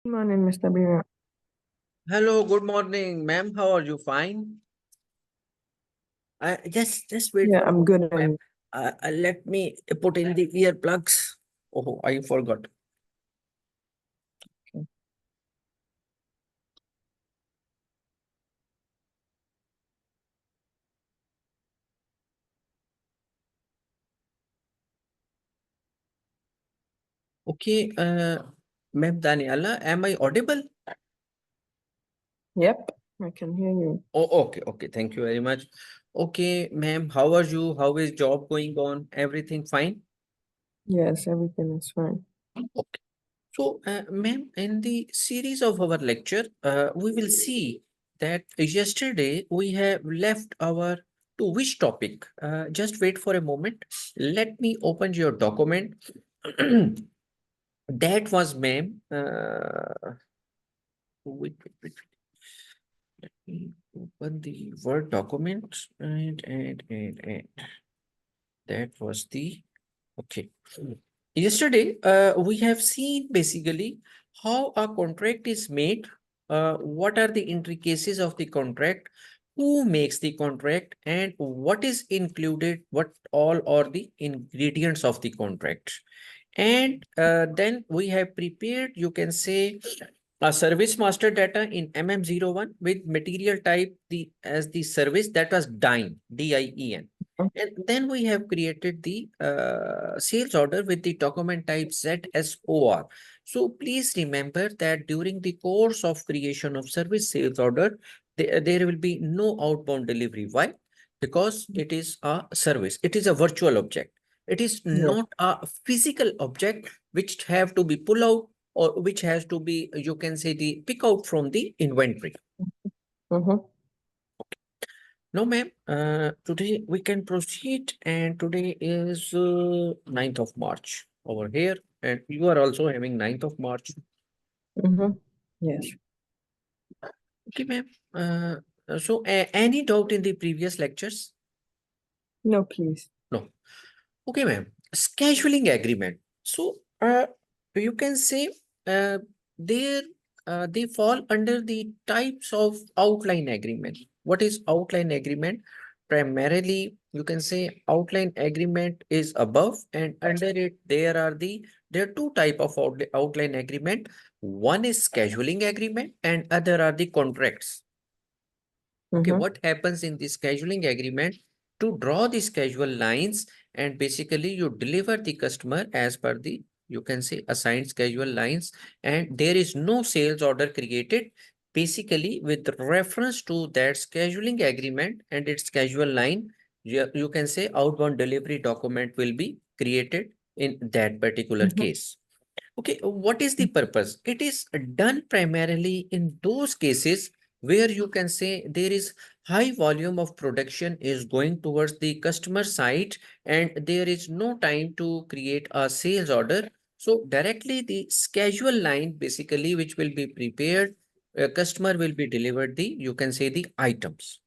Good morning, Mr. Behram. Hello, good morning, ma'am. How are you? Fine. Just wait Yeah, for a I'm moment, good. ma'am. And Let me put in the earplugs. Oh, I forgot. Okay, ma'am Daniela, am I audible? yep, I can hear you. Oh, okay. Thank you very much. Okay, ma'am, how are you? How is job going on? Everything fine? Yes, everything is fine. Okay. So, ma'am, in the series of our lecture, we will see that yesterday we have left our to which topic? Just wait for a moment. Let me open your document. That was, ma'am. Wait. Let me open the Word document and that was the okay. Yesterday, we have seen basically how a contract is made, what are the intricacies of the contract, who makes the contract, and what is included, what all are the ingredients of the contract. And then we have prepared, you can say, a service master data in MM01 with material type as the service that was DINE, DIEN. And then we have created the sales order with the document type ZSOR. So please remember that during the course of creation of service sales order, there will be no outbound delivery. Why? Because it is a service. It is a virtual object. It is Yes. not a physical object which have to be pull out or which has to be, you can say, the pick out from the inventory. Mm-hmm. No, ma'am. Today we can proceed, and today is 9th of March over here, and you are also having 9th of March. Mm-hmm. Yes. Okay, ma'am. So, any doubt in the previous lectures? No, please. No. Okay, ma'am. Scheduling agreement. So, you can say they they fall under the types of outline agreement. What is outline agreement? Primarily, you can say outline agreement is above, and under it there are two type of outline agreement. One is scheduling agreement, and other are the contracts. Okay, Mm-hmm. what happens in the scheduling agreement? To draw the schedule lines, and basically you deliver the customer as per the, you can say, assigned schedule lines, and there is no sales order created. Basically, with reference to that scheduling agreement and its schedule line, you can say outbound delivery document will be created in that particular Mm-hmm. case. Okay, what is the purpose? It is done primarily in those cases where you can say there is high volume of production is going towards the customer side and there is no time to create a sales order. So directly the schedule line basically which will be prepared, customer will be delivered the, you can say, the items.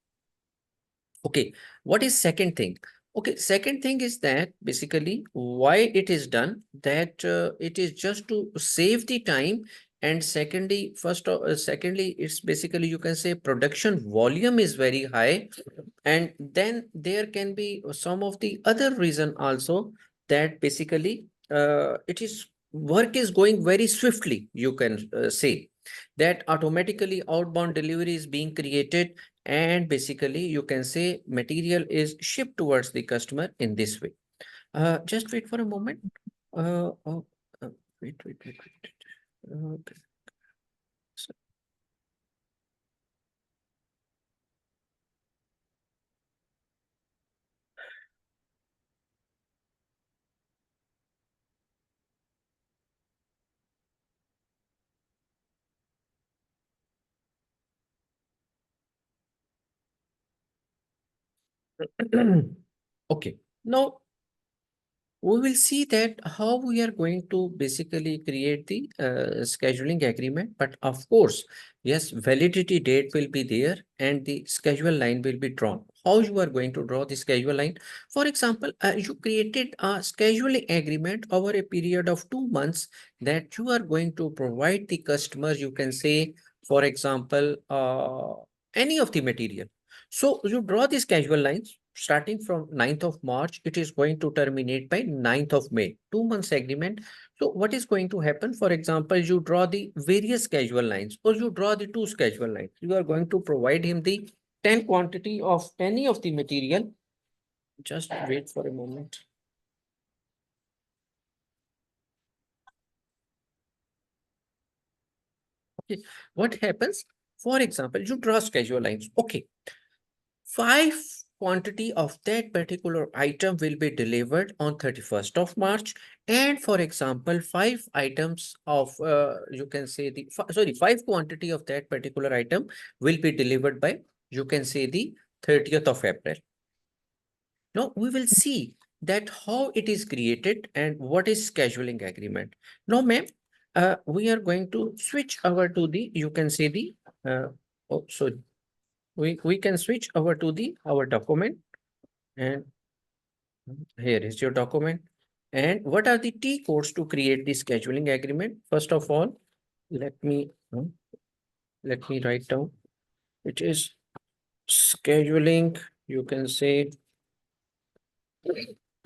Okay, what is second thing? Okay, second thing is that basically why it is done, that it is just to save the time. And secondly, secondly, it's basically, you can say, production volume is very high. And then there can be some of the other reason also, that basically it is work is going very swiftly, you can say, that automatically outbound delivery is being created, and basically you can say material is shipped towards the customer in this way. Just wait for a moment. Uh, uh, uh, wait. Okay. So- Okay. Now we will see that how we are going to basically create the scheduling agreement. But of course, yes, validity date will be there and the schedule line will be drawn. how you are going to draw the schedule line. For example, you created a scheduling agreement over a period of 2 months that you are going to provide the customer, you can say, for example, any of the material. So you draw the schedule lines starting from 9th of March, it is going to terminate by 9th of May, 2 months agreement. So what is going to happen? For example, you draw the various schedule lines or you draw the two schedule lines. You are going to provide him the 10 quantity of any of the material. Just wait for a moment. Okay. What happens? For example, you draw schedule lines. Okay. 5 quantity of that particular item will be delivered on 31st of March. And for example, 5 items of, you can say the, sorry, 5 quantity of that particular item will be delivered by, you can say the 30th of April. Now we will see that how it is created and what is scheduling agreement. Now, ma'am, we are going to switch over to the, you can say the, oh, sorry. We can switch over to the our document, and here is your document. And what are the T codes to create the scheduling agreement? First of all, let me write down. It is scheduling, you can say,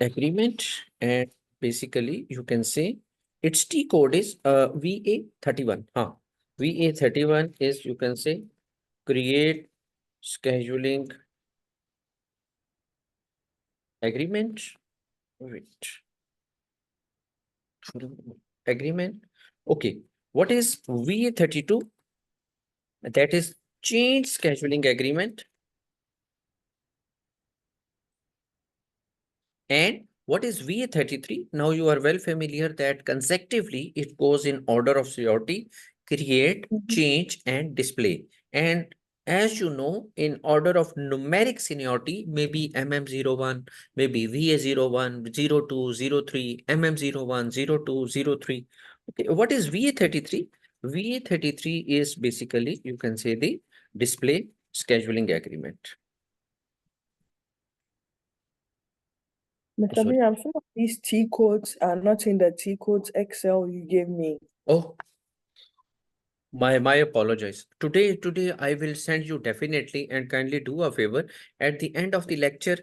agreement, and basically you can say its T code is VA31. VA31 is, you can say, create scheduling agreement. Wait. Agreement. Okay. What is VA32? That is change scheduling agreement. And what is VA33? Now you are well familiar that consecutively it goes in order of seniority, create, change, and display. And as you know, in order of numeric seniority, maybe MM01, maybe VA01, 02, 03, MM01, 02, 03. Okay, what is VA33? VA33 is basically, you can say, the display scheduling agreement. Mr. Sorry. Behram, some of these T codes are not in the T codes Excel you gave me. Oh, my apologies. Today I will send you definitely, and kindly do a favor at the end of the lecture,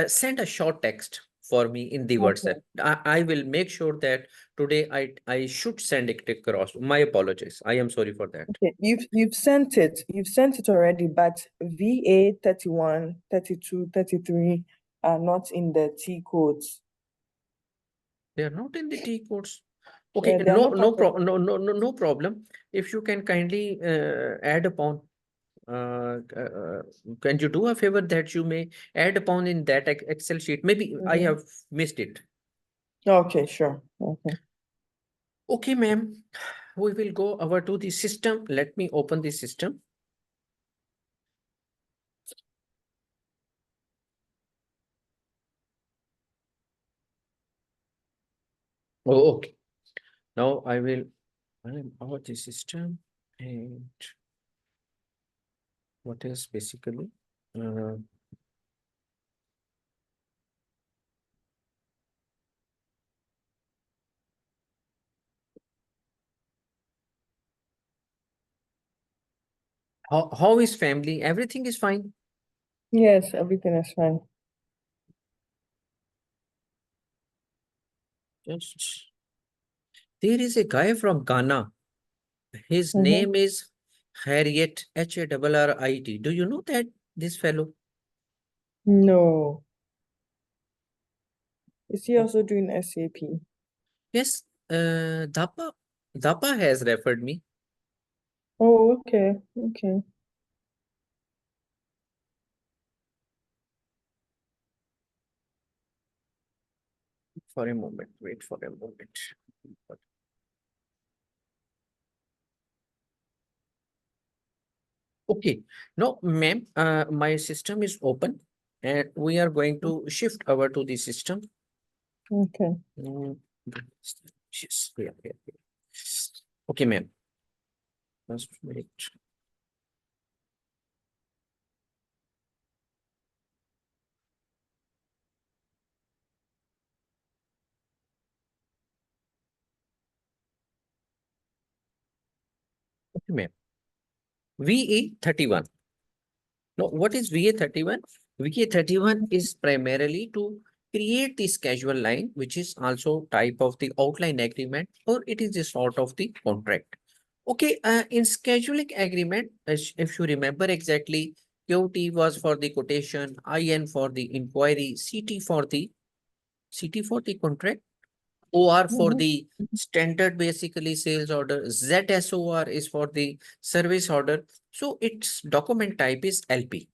send a short text for me in the Okay. WhatsApp. I will make sure that today I should send it across. My apologies. I am sorry for that. Okay. You've sent it. You've sent it already, but VA 31, 32, 33 are not in the T codes. They are not in the T codes. Yeah, Okay, they are not part of no problem. If you can kindly add upon, can you do a favor that you may add upon in that Excel sheet? Maybe I have missed it. Okay, sure. Okay. Okay, ma'am. We will go over to the system. Let me open the system. Oh, okay. Now I am over the system, and what is basically uh, how is family? Everything is fine. Yes, everything is fine. Just there is a guy from Ghana. His Mm-hmm. name is Harriet Harrit. Do you know that this fellow? No. Is he also doing SAP? Yes, Dapa has referred me. Oh, okay. Okay. For a moment, wait for a moment. Okay, no, ma'am, my system is open and we are going to shift over to the system. Okay. Yes, yeah. Okay, ma'am. Just wait. ma'am. VA31. Now, what is VA31? VA31 is primarily to create the schedule line, which is also type of the outline agreement, or it is a sort of the contract. Okay, in scheduling agreement, if you remember exactly, QT was for the quotation, IN for the inquiry, CT for the contract, OR for the standard basically sales order, ZSOR is for the service order. So its document type is LP.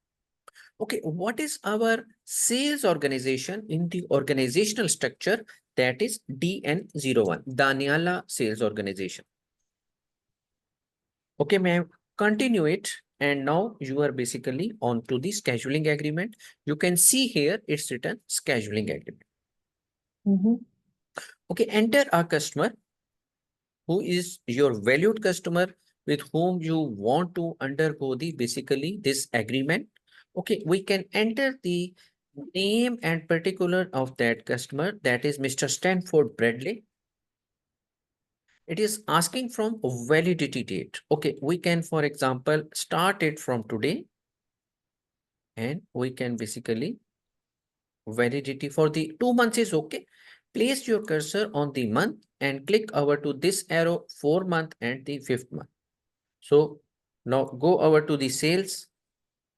Okay, what is our sales organization in the organizational structure? That is DN01, Daniala Sales Organization. Okay, ma'am, continue it. And now you are basically on to the scheduling agreement. You can see here it's written scheduling agreement. Okay, enter a customer who is your valued customer with whom you want to undergo the basically this agreement. Okay, we can enter the name and particular of that customer, that is Mr. Stanford Bradley. It is asking from validity date. Okay, we can, for example, start it from today, and we can basically validity for the 2 months is okay. Place your cursor on the month and click over to this arrow 4 month and the 5th month. So now go over to the sales,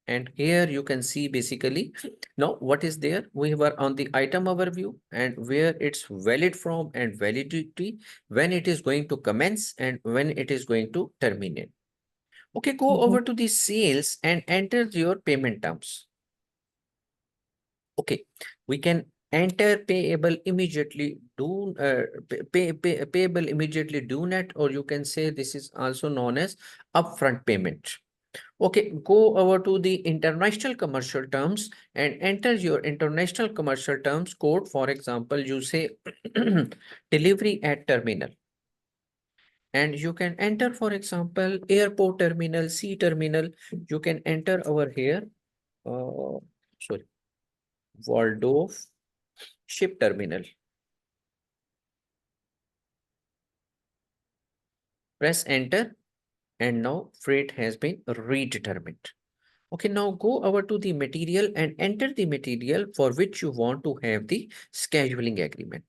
and here you can see basically now what is there. We were on the item overview and where it's valid from and validity, when it is going to commence and when it is going to terminate. Okay, go over to the sales and enter your payment terms. Okay, we can enter payable immediately, payable immediately do not, or you can say this is also known as upfront payment. Okay, go over to the international commercial terms and enter your international commercial terms code. For example, you say delivery at terminal. And you can enter, for example, airport terminal, sea terminal. You can enter over here. Sorry, Waldorf ship terminal. Press enter, and now freight has been redetermined. Okay, now go over to the material and enter the material for which you want to have the scheduling agreement.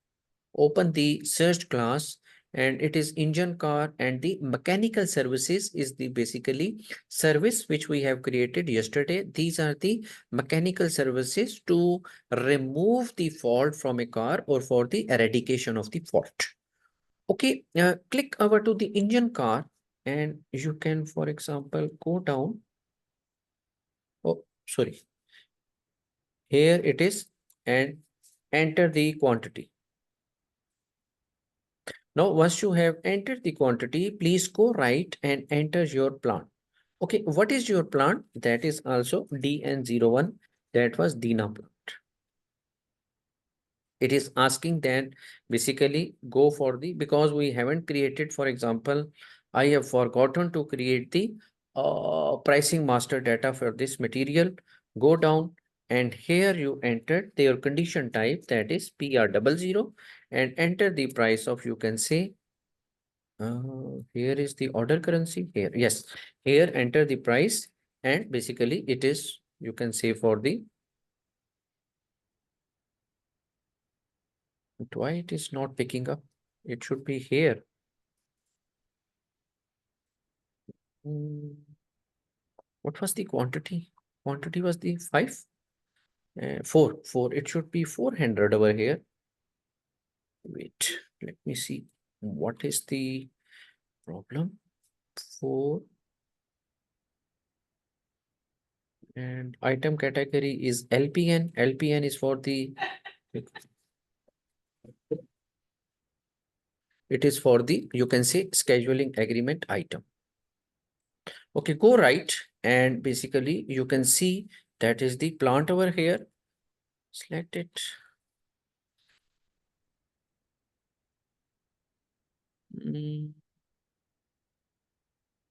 Open the search class, and it is engine car, and the mechanical services is the basically service which we have created yesterday. These are the mechanical services to remove the fault from a car or for the eradication of the fault. Okay, click over to the engine car, and you can, for example, go down. Oh, sorry. Here it is, and enter the quantity. Now, once you have entered the quantity, please go right and enter your plant. Okay, what is your plant? That is also DN01. That was Dina plant. It is asking that basically go for the, because we haven't created, for example, I have forgotten to create the pricing master data for this material. Go down, and here you entered their condition type, that is PR00, and enter the price of, you can say, here is the order currency here. Yes, here enter the price, and basically it is, you can say, for the, why it is not picking up? It should be here. What was the quantity? Quantity was the 5, 4. It should be 400 over here. Wait, let me see. What is the problem? 4. And item category is LPN. LPN is for the, it is for the, you can say, scheduling agreement item. Okay, go right, and basically you can see that is the plant over here. Select it.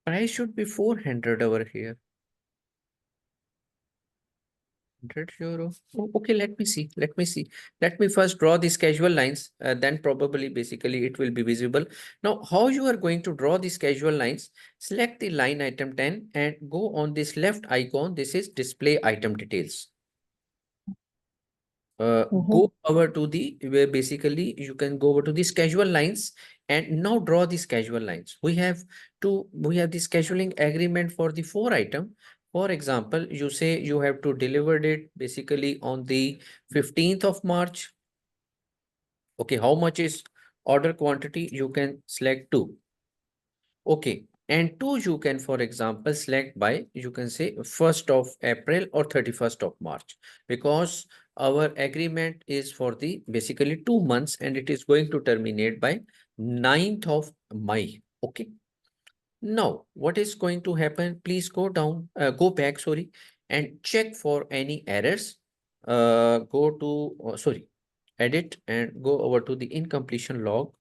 Price should be 400 over here. €100. Oh, okay, let me see. Let me see. Let me first draw these casual lines. Then probably basically it will be visible. Now, how you are going to draw these casual lines? Select the line item 10 and go on this left icon. This is display item details. Go over to the where basically you can go over to these casual lines and now draw these casual lines. We have this scheduling agreement for the 4 item. For example, you say you have to deliver it basically on the 15th of March. Okay, how much is order quantity? You can select 2. Okay, and 2 you can, for example, select by, you can say 1st of April or 31st of March, because our agreement is for the basically 2 months and it is going to terminate by 9th of May. Okay. Now, what is going to happen? Please go back, sorry, and check for any errors. Go to, edit and go over to the incompletion log.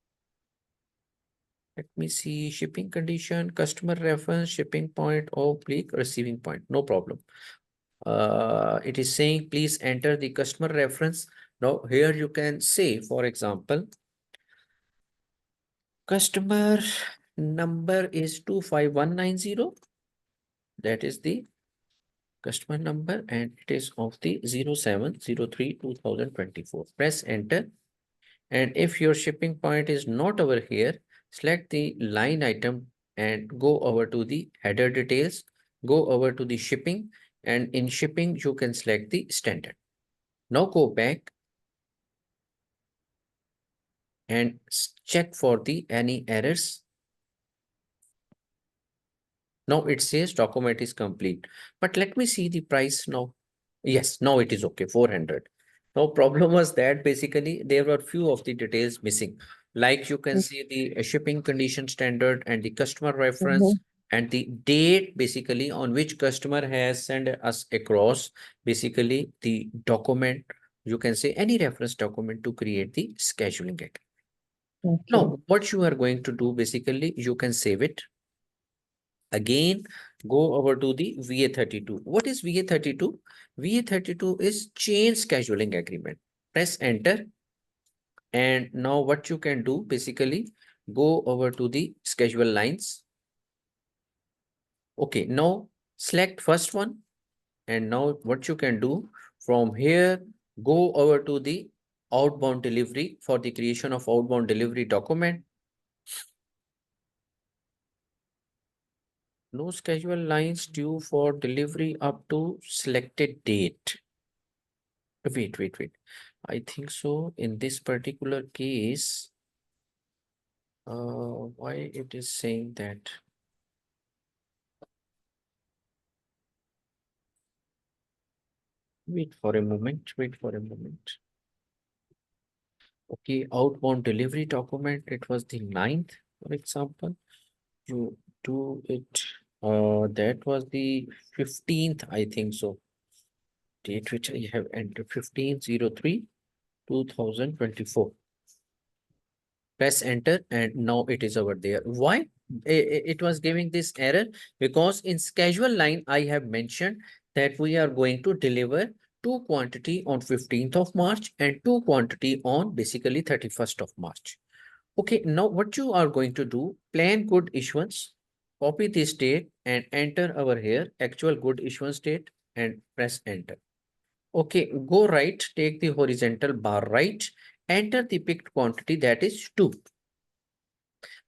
Let me see, shipping condition, customer reference, shipping point, oblique, receiving point. No problem. It is saying, please enter the customer reference. Now, here you can say, for example, customer number is 25190. That is the customer number and it is of the 07/03/2024. Press enter. And if your shipping point is not over here, select the line item and go over to the header details, go over to the shipping, and in shipping, you can select the standard. Now go back and check for the any errors. Now it says document is complete, but let me see the price now. Yes, now it is okay, 400. Now problem was that basically there were few of the details missing. Like you can see the shipping condition standard and the customer reference and the date basically on which customer has sent us across basically the document. You can say any reference document to create the scheduling agreement. Okay. Now, what you are going to do basically, you can save it. Again, go over to the VA32. What is VA32? VA32 is change scheduling agreement. Press enter. And now what you can do, basically, go over to the schedule lines. Okay, now select first one. And now what you can do from here, go over to the outbound delivery for the creation of outbound delivery document. No schedule lines due for delivery up to selected date. Wait. I think so. In this particular case, why it is saying that? Wait for a moment. Okay, outbound delivery document. It was the 9th, for example. You do it. That was the 15th, I think so. Date which I have entered 15/03/2024. Press enter and now it is over there. Why it was giving this error? Because in schedule line I have mentioned that we are going to deliver 2 quantity on 15th of March and 2 quantity on basically 31st of March. Okay, now what you are going to do, plan good issuance, copy this date and enter over here actual good issuance date and press enter. Okay, go right, take the horizontal bar right, enter the picked quantity, that is 2.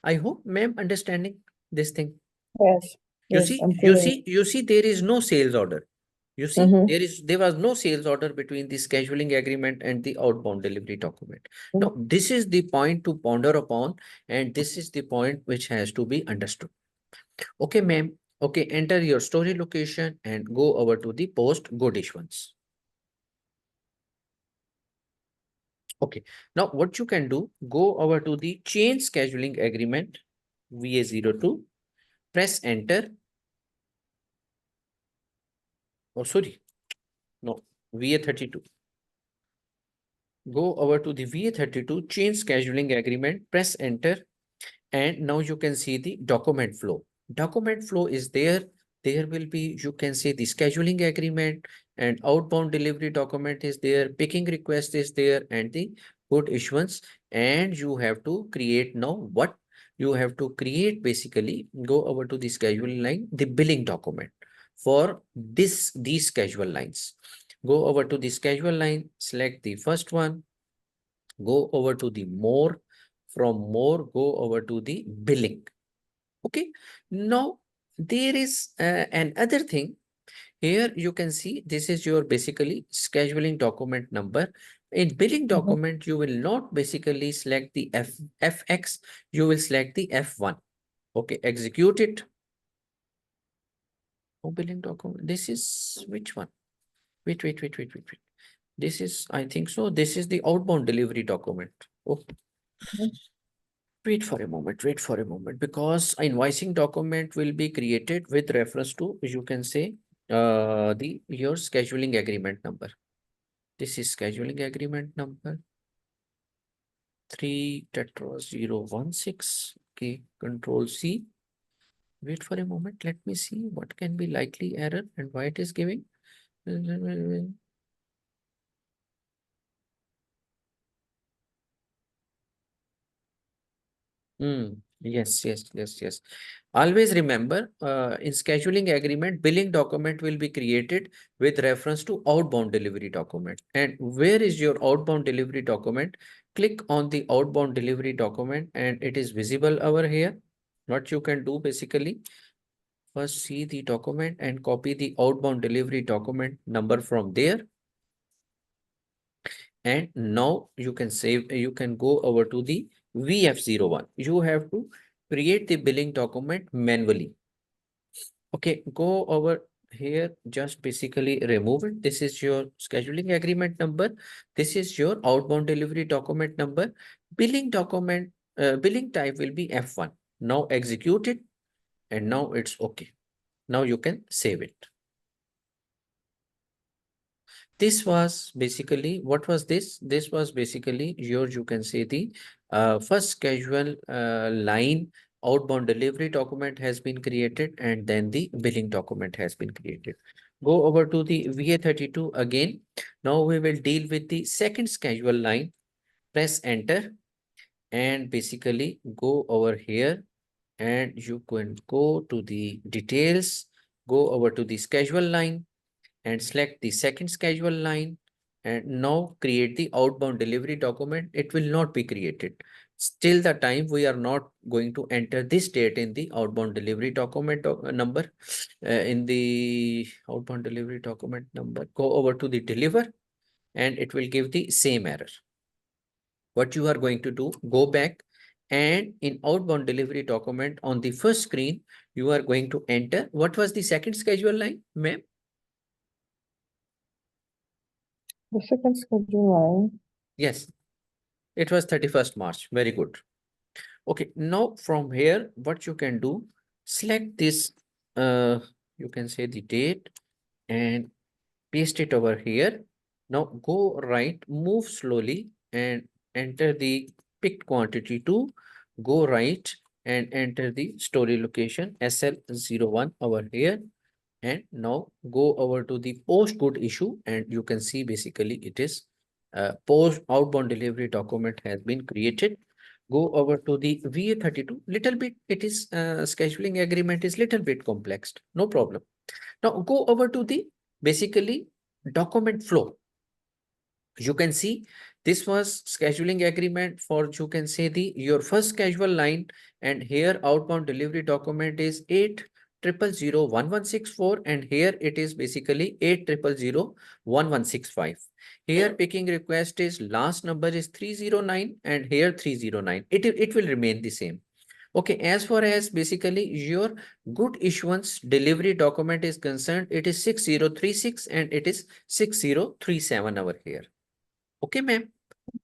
I hope ma'am understanding this thing. Yes. You Yes, see, I'm you following. see, you see, there is no sales order. You see, there was no sales order between the scheduling agreement and the outbound delivery document. Now, this is the point to ponder upon, and this is the point which has to be understood. Okay, ma'am. Okay, enter your story location and go over to the post good issuance. Okay, now what you can do, go over to the change scheduling agreement, VA02, press enter. Oh, sorry, no, VA32. Go over to the VA32, change scheduling agreement, press enter. And now you can see the document flow. Document flow is there. there will be, you can say, the scheduling agreement, and outbound delivery document is there, picking request is there, and the good issuance. And you have to create now what you have to create. Basically, go over to the scheduling line, the billing document for these schedule lines. Go over to the schedule line, select the first one, go over to the more, from more go over to the billing. Okay, now there is another thing. Here you can see this is your basically scheduling document number. In billing document, you will not basically select the FX, you will select the F1. Okay, execute it. Oh, billing document. This is which one? Wait. This is, I think so. This is the outbound delivery document. Oh, wait for a moment, because invoicing document will be created with reference to, you can say, your scheduling agreement number. This is scheduling agreement number 3-016. Okay, Control C. Wait for a moment. Let me see what can be likely error and why it is giving. Yes. Always remember, in scheduling agreement, billing document will be created with reference to outbound delivery document. And where is your outbound delivery document? Click on the outbound delivery document and it is visible over here. What you can do basically, first see the document and copy the outbound delivery document number from there. And now you can save, you can go over to the VF01. You have to create the billing document manually. Okay, go over here, just basically remove it. This is your scheduling agreement number. This is your outbound delivery document number. Billing document, billing type will be F1. Now execute it and now it's okay. Now you can save it. This was basically, what was this? This was basically your, you can say, the first schedule line outbound delivery document has been created, and then the billing document has been created. Go over to the VA32 again. Now we will deal with the second schedule line. Press enter and basically go over here and you can go to the details, go over to the schedule line and select the second schedule line, and now create the outbound delivery document. It will not be created till the time we are not going to enter this date in the outbound delivery document number. In the outbound delivery document number, go over to the deliver and it will give the same error. What you are going to do, go back and in outbound delivery document on the first screen, you are going to enter. What was the second schedule line, ma'am? The second schedule line. Yes, it was 31st March. Very good. Okay, now from here, what you can do, select this, you can say the date and paste it over here. Now go right, move slowly and enter the picked quantity to go right and enter the story location SL01 over here. And now go over to the post good issue and you can see basically it is post outbound delivery document has been created. Go over to the VA32, little bit it is scheduling agreement is little bit complex, no problem. Now go over to the basically document flow. You can see this was scheduling agreement for, you can say, the your first schedule line, and here outbound delivery document is 8000164 and here it is basically 8000165. Here picking request is last number is 309 and here 309. It will remain the same. Okay, as far as basically your good issuance delivery document is concerned, it is 6036 and it is 6037 over here. Okay, ma'am.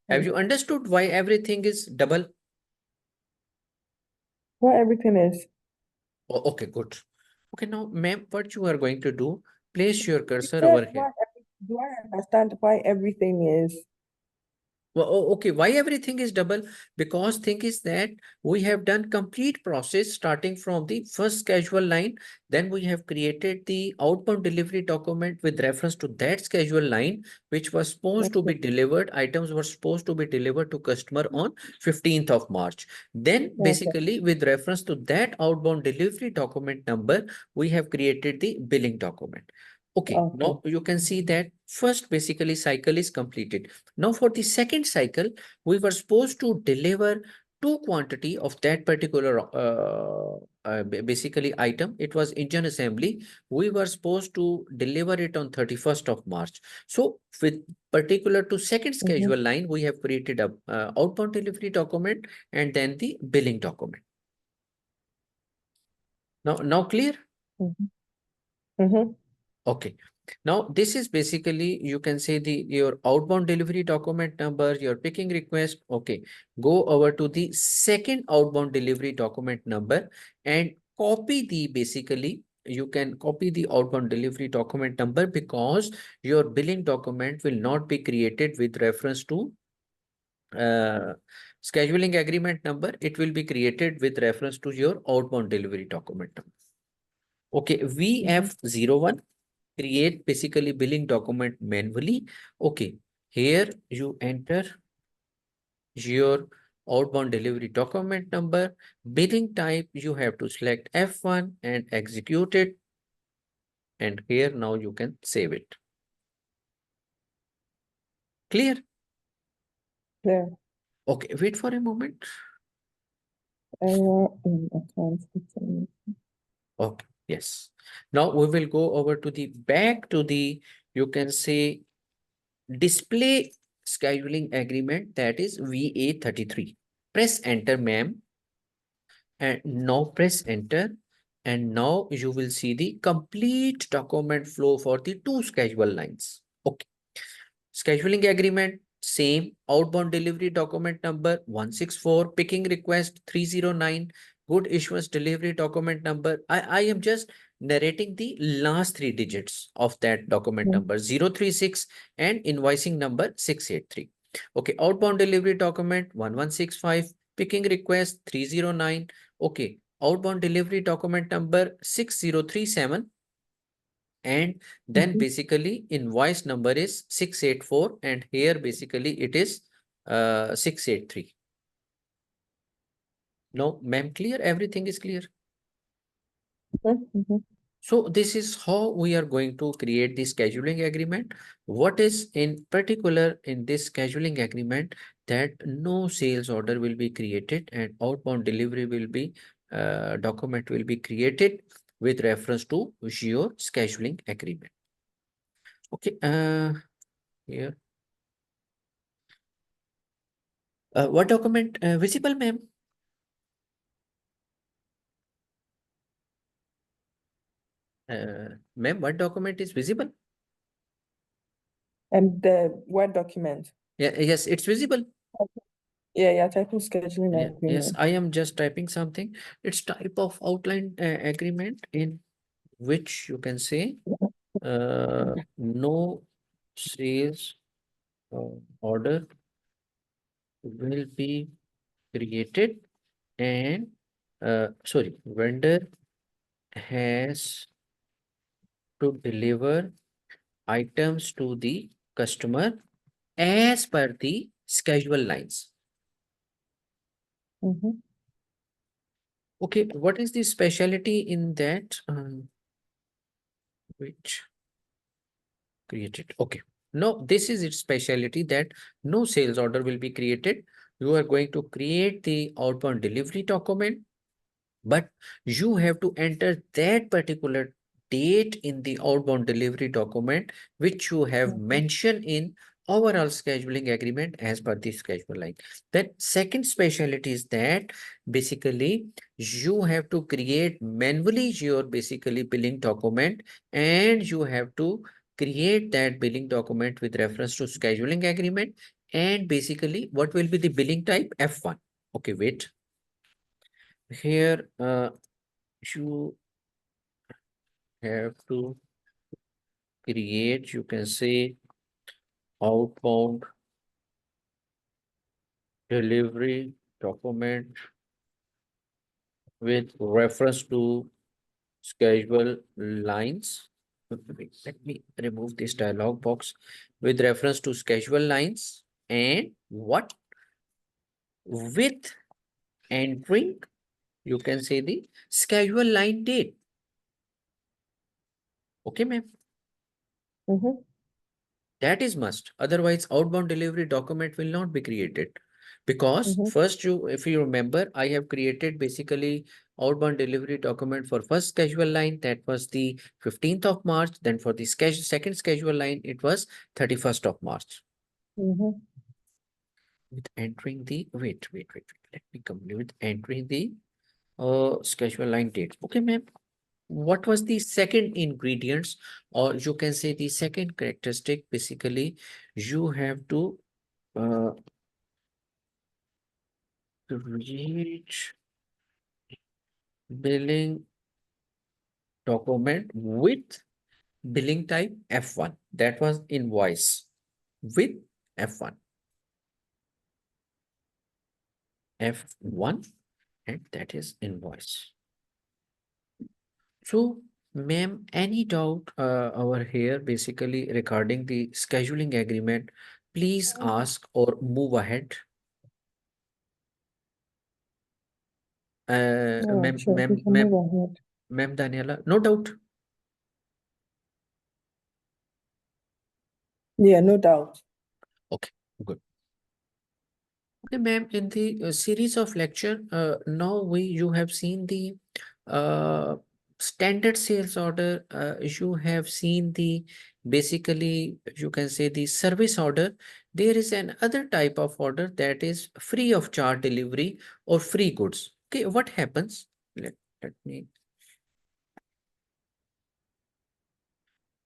Have you understood why everything is double? What everything is. Oh, okay, good. Okay, now, ma'am, what you are going to do, place your You cursor said over here. do I understand why everything is? Well, okay, why everything is double? Because thing is that we have done complete process starting from the first schedule line. Then we have created the outbound delivery document with reference to that schedule line, which was supposed to be Okay. delivered. Items were supposed to be delivered to customer on 15th of March. Then Okay. basically with reference to that outbound delivery document number, we have created the billing document. Okay, Okay. now you can see that first basically cycle is completed. Now for the second cycle, we were supposed to deliver two quantity of that particular basically item. It was engine assembly. We were supposed to deliver it on 31st of March. So with particular to second schedule line, we have created a outbound delivery document and then the billing document. Now clear? Mm-hmm. Mm-hmm. Okay. Now this is basically, you can say your outbound delivery document number, your picking request. Okay. Go over to the second outbound delivery document number and copy the basically, you can copy the outbound delivery document number because your billing document will not be created with reference to scheduling agreement number. It will be created with reference to your outbound delivery document number. Okay. VF01. Create basically billing document manually. Okay, here you enter your outbound delivery document number. Billing type, you have to select F1 and execute it. And here now you can save it. Clear? Clear. Okay, wait for a moment. Error in account system. Okay, yes. Now we will go over to the back to the, you can say, display scheduling agreement, that is VA33. Press enter, ma'am. And now press enter. And now you will see the complete document flow for the two schedule lines. Okay. Scheduling agreement, same. Outbound delivery document number 164, picking request 309, good issuance delivery document number. I am just narrating the last three digits of that document number 036 and invoicing number 683. Okay, outbound delivery document 1165, picking request 309. Okay, outbound delivery document number 6037. And then basically invoice number is 684 and here basically it is 683. Now, ma'am, clear? Everything is clear. Mm-hmm. So this is how we are going to create the scheduling agreement. What is in particular in this scheduling agreement, that no sales order will be created and outbound delivery will be document will be created with reference to your scheduling agreement. Okay, here. What document visible, ma'am? Ma'am, what document is visible? And the Word document. Yeah, yes, it's visible. Yeah, typing scheduling Yeah, yes, agreement. I am just typing something. It's type of outline agreement in which you can say no sales order will be created and sorry, vendor has to deliver items to the customer as per the schedule lines. Mm-hmm. Okay, what is the specialty in that? Which created? Okay, no, this is its specialty, that no sales order will be created. You are going to create the outbound delivery document, but you have to enter that particular date in the outbound delivery document, which you have mentioned in overall scheduling agreement as per the schedule line. Then second specialty is that basically you have to create manually your basically billing document, and you have to create that billing document with reference to scheduling agreement. And basically what will be the billing type? F1. Okay, wait. Here you have to create, you can say, outbound delivery document with reference to schedule lines. Let me remove this dialog box with reference to schedule lines and what with entering, you can say the schedule line date. Okay, ma'am. Mm-hmm. That is must. Otherwise, outbound delivery document will not be created. Because Mm-hmm. first if you remember, I have created basically outbound delivery document for first schedule line, that was the 15th of March. Then for the second schedule line, it was 31st of March. Mm-hmm. With entering the, wait, let me complete with entering the schedule line date. Okay, ma'am. What was the second ingredients, or you can say the second characteristic? Basically, you have to create billing document with billing type F1. That was invoice with F1. F1, and that is invoice. So, ma'am, any doubt over here basically regarding the scheduling agreement, please ask or move ahead. Yeah, sure. We can move ahead. Ma'am Daniela, no doubt. Yeah, no doubt. Okay, good. Okay, ma'am, in the series of lecture, now you have seen the uh, standard sales order. You have seen the basically, you can say the service order. There is another type of order that is free of charge delivery or free goods. Okay, what happens? Let me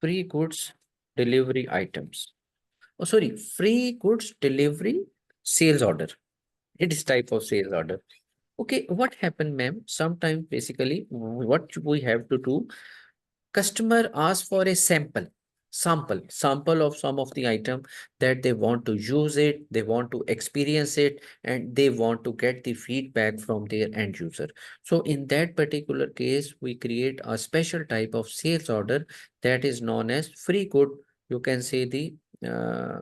free goods delivery items. Oh, sorry, free goods delivery sales order. It is type of sales order. Okay, what happened, ma'am? Sometimes basically what we have to do, customer asks for a sample of some of the item that they want to use it, they want to experience it, and they want to get the feedback from their end user. So in that particular case, we create a special type of sales order that is known as free good. You can say the uh,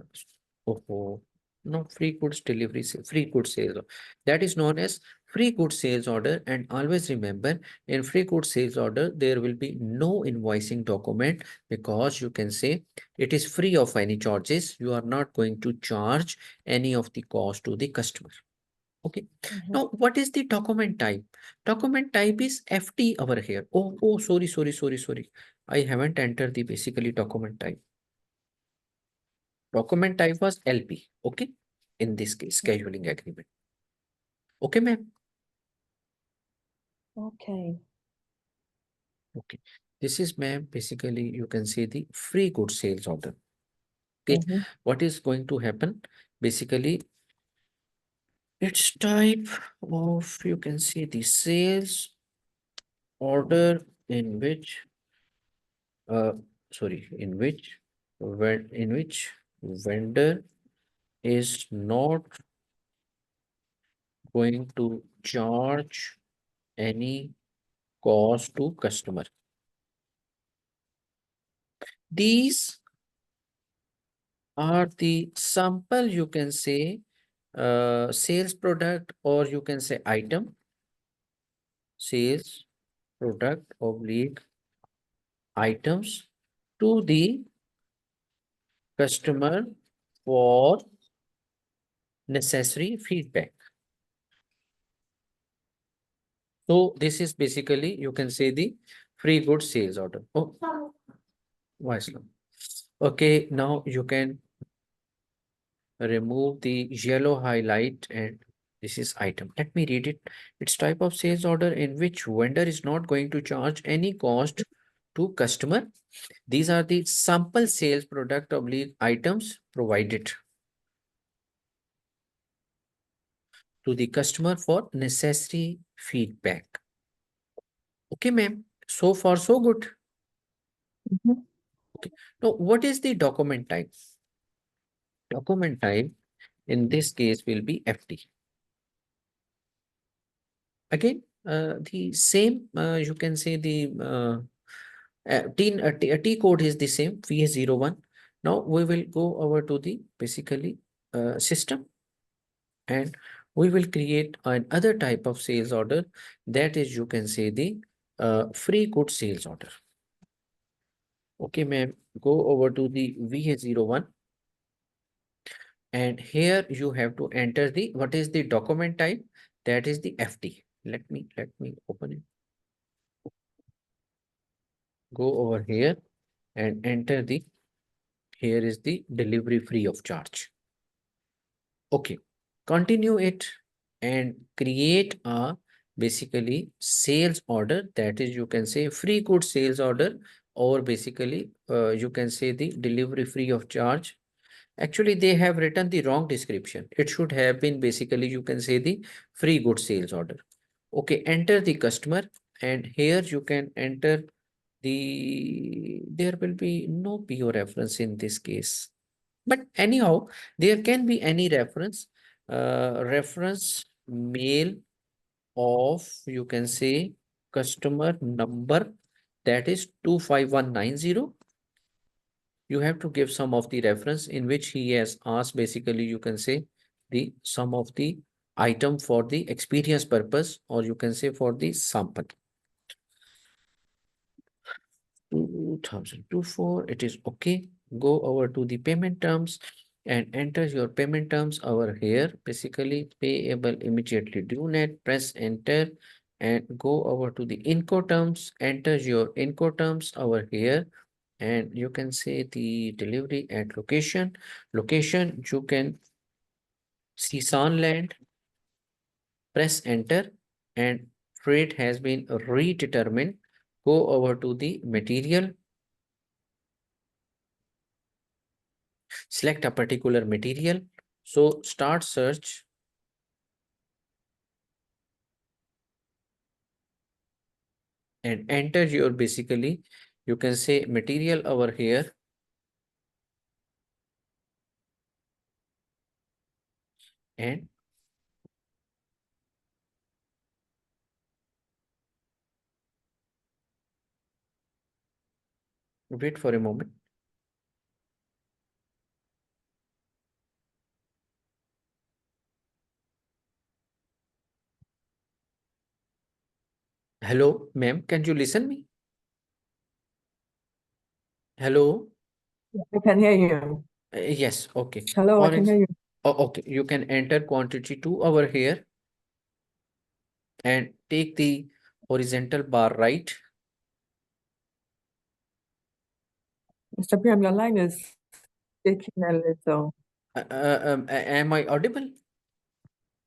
oh, no, free goods delivery, free goods sales. That is known as free goods sales order. And always remember, in free goods sales order, there will be no invoicing document, because you can say it is free of any charges. You are not going to charge any of the cost to the customer. Okay. Mm-hmm. Now, what is the document type? Document type is FT over here. Oh, sorry. I haven't entered the basically document type. Document type was LP. Okay. In this case, scheduling agreement. Okay, ma'am. Okay. Okay. This is, ma'am, basically you can say the free goods sales order. Okay. Mm-hmm. What is going to happen? Basically, it's type of, you can see the sales order in which, uh, sorry, in which vendor is not going to charge any cost to customer. These are the sample, you can say, sales product, or you can say item, sales product oblique items to the customer for necessary feedback. So this is basically, you can say the free goods sales order. Oh, why slow? Okay, now you can remove the yellow highlight, and this is item. Let me read it. It's type of sales order in which vendor is not going to charge any cost to customer. These are the sample sales product oblique items provided to the customer for necessary feedback. Okay, ma'am. So far, so good. Mm-hmm. Okay. Now, what is the document type? Document type In this case will be FT. Again, the same, you can say the T code is the same, VA01. Now we will go over to the basically system, and we will create another type of sales order, that is, you can say the free good sales order. Okay, ma'am, go over to the VA01, and here you have to enter the, what is the document type, that is the FT. Let me open it. Go over here and enter the, here is the delivery free of charge. Okay, continue it and create a basically sales order, that is, you can say free good sales order, or basically you can say the delivery free of charge. Actually, they have written the wrong description. It should have been basically, you can say the free good sales order. Okay, enter the customer, and here you can enter the, there will be no PO reference in this case. But anyhow, there can be any reference, reference mail of, you can say, customer number, that is 25190. You have to give some of the reference in which he has asked, basically, you can say the some of the item for the experience purpose, or you can say for the sample. 2024, it is okay. Go over to the payment terms and enter your payment terms over here. Basically, payable immediately due net, press enter and go over to the Incoterms, enter your Incoterms over here, and you can say the delivery at location. Location, you can see Sunland, press enter, and freight has been redetermined. Go over to the material, select a particular material. So start search and enter your, basically, you can say material over here. And wait for a moment. Hello, ma'am, can you listen me? Hello? I can hear you. Yes, okay. Hello, I Or can else, hear you. oh, okay, you can enter quantity 2 over here and take the horizontal bar right. Mr. PM, your line is shaking a little. Am I audible?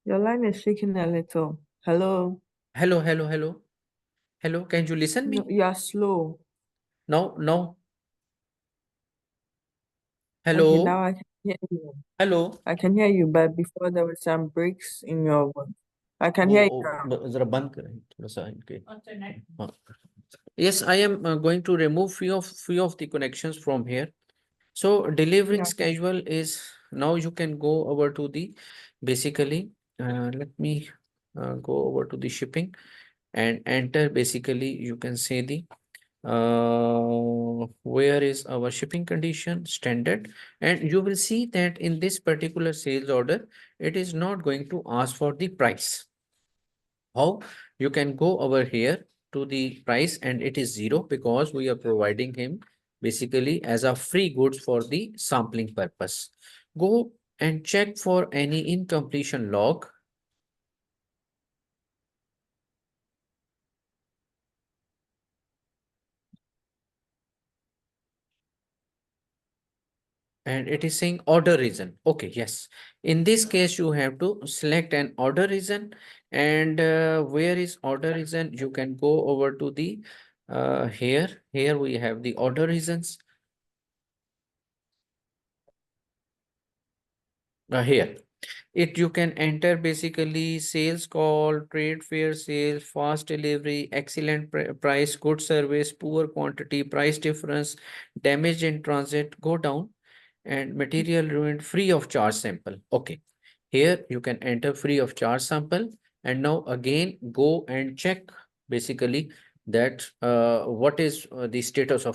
Your line is shaking a little. Hello. Hello, hello, hello. Hello, can you listen No, me? you are slow. No, no. Okay, Hello, now I can hear you. hello. I can hear you, but before there were some breaks in your voice. I can वो hear you वो now. जरा बंद करें थोड़ा सा इनके हाँ. Yes, I am going to remove few of the connections from here. So delivering Yeah. schedule is, now you can go over to the, basically, let me go over to the shipping and enter, basically, you can say the where is our shipping condition standard, and you will see that in this particular sales order, it is not going to ask for the price. How? You can go over here to the price and it is 0 because we are providing him basically as a free goods for the sampling purpose. Go and check for any incompletion log. And it is saying order reason. Okay, yes. In this case, you have to select an order reason. And where is order reason? You can go over to the here. Here we have the order reasons. Here. It you can enter basically sales call, trade fair sales, fast delivery, excellent price, good service, poor quantity, price difference, damage in transit, go down, and material ruined, free of charge sample. Okay. Here you can enter free of charge sample, and now again go and check basically that what is the status of